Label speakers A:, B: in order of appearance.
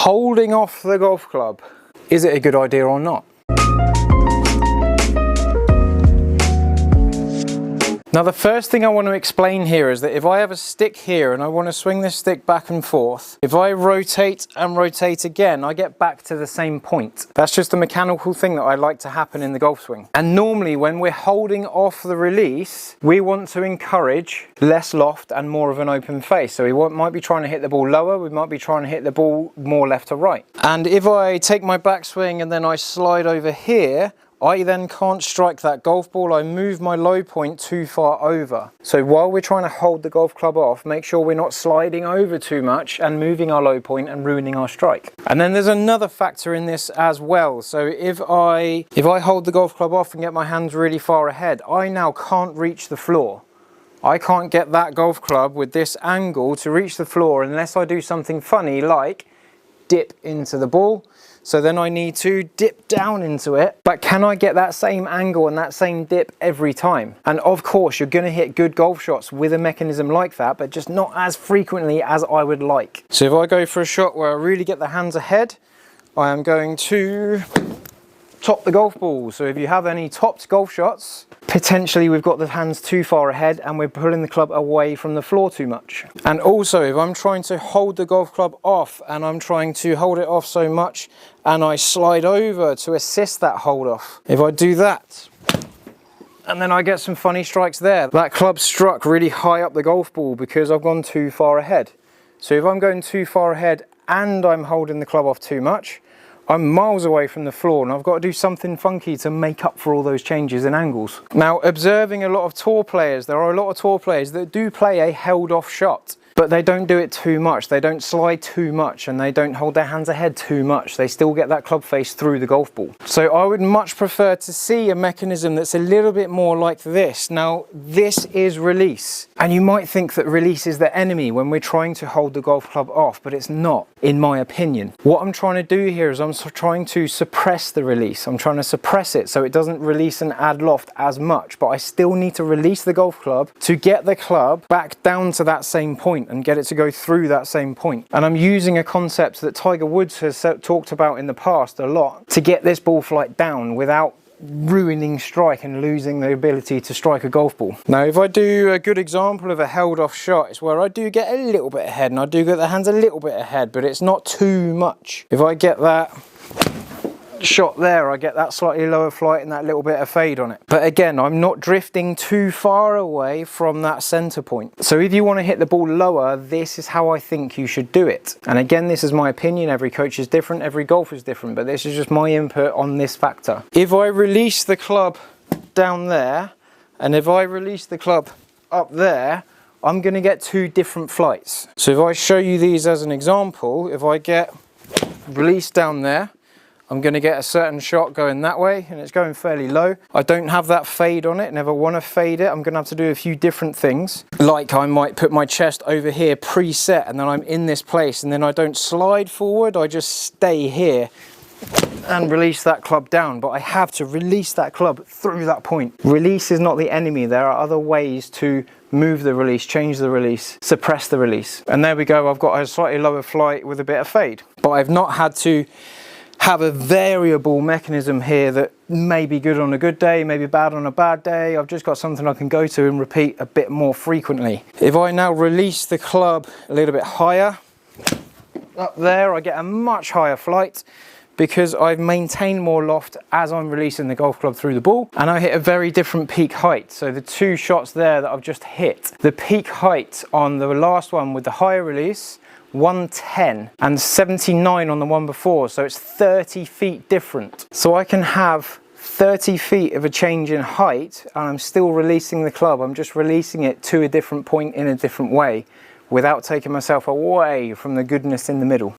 A: Holding off the golf club, is it a good idea or not? Now the first thing I want to explain here is that if I have a stick here and I want to swing this stick back and forth, if I rotate and rotate again, I get back to the same point. That's just a mechanical thing that I like to happen in the golf swing. And normally when we're holding off the release, we want to encourage less loft and more of an open face. So we might be trying to hit the ball lower, we might be trying to hit the ball more left to right. And if I take my backswing and then I slide over here, I then can't strike that golf ball. I move my low point too far over. So while we're trying to hold the golf club off, make sure we're not sliding over too much and moving our low point and ruining our strike. And then there's another factor in this as well. So if I hold the golf club off and get my hands really far ahead, I now can't reach the floor. I can't get that golf club with this angle to reach the floor unless I do something funny like dip into the ball. So then I need to dip down into it, but can I get that same angle and that same dip every time? And of course, you're gonna hit good golf shots with a mechanism like that, but just not as frequently as I would like. So if I go for a shot where I really get the hands ahead, I am going to top the golf ball. So if you have any topped golf shots, potentially we've got the hands too far ahead and we're pulling the club away from the floor too much. And also if I'm trying to hold the golf club off and I'm trying to hold it off so much and I slide over to assist that hold off, if I do that and then I get some funny strikes there, that club struck really high up the golf ball because I've gone too far ahead. So if I'm going too far ahead and I'm holding the club off too much, I'm miles away from the floor and I've got to do something funky to make up for all those changes in angles. Now, observing a lot of tour players, there are a lot of tour players that do play a held off shot, but they don't do it too much. They don't slide too much and they don't hold their hands ahead too much. They still get that club face through the golf ball. So I would much prefer to see a mechanism that's a little bit more like this. Now, this is release. And you might think that release is the enemy when we're trying to hold the golf club off, but it's not, in my opinion. What I'm trying to do here is I'm trying to suppress the release. I'm trying to suppress it so it doesn't release and add loft as much, but I still need to release the golf club to get the club back down to that same point and get it to go through that same point. And I'm using a concept that Tiger Woods has talked about in the past a lot to get this ball flight down without ruining strike and losing the ability to strike a golf ball. Now if I do a good example of a held off shot, it's where I do get a little bit ahead and I do get the hands a little bit ahead, but it's not too much. If I get that shot there, I get that slightly lower flight and that little bit of fade on it. But again, I'm not drifting too far away from that center point. So if you want to hit the ball lower, this is how I think you should do it. And again, this is my opinion. Every coach is different, every golfer is different, but this is just my input on this factor. If I release the club down there, and if I release the club up there, I'm going to get two different flights. So if I show you these as an example, if I get released down there, I'm going to get a certain shot going that way and it's going fairly low. I don't have that fade on it, never want to fade it. I'm going to have to do a few different things. Like I might put my chest over here preset and then I'm in this place and then I don't slide forward, I just stay here and release that club down. But I have to release that club through that point. Release is not the enemy. There are other ways to move the release, change the release, suppress the release. And there we go, I've got a slightly lower flight with a bit of fade. But I've not had to have a variable mechanism here that may be good on a good day, maybe bad on a bad day. I've just got something I can go to and repeat a bit more frequently. If I now release the club a little bit higher, up there I get a much higher flight because I've maintained more loft as I'm releasing the golf club through the ball, and I hit a very different peak height. So the two shots there that I've just hit, the peak height on the last one with the higher release, 110, and 79 on the one before, so it's 30 feet different. So I can have 30 feet of a change in height and I'm still releasing the club. I'm just releasing it to a different point in a different way without taking myself away from the goodness in the middle.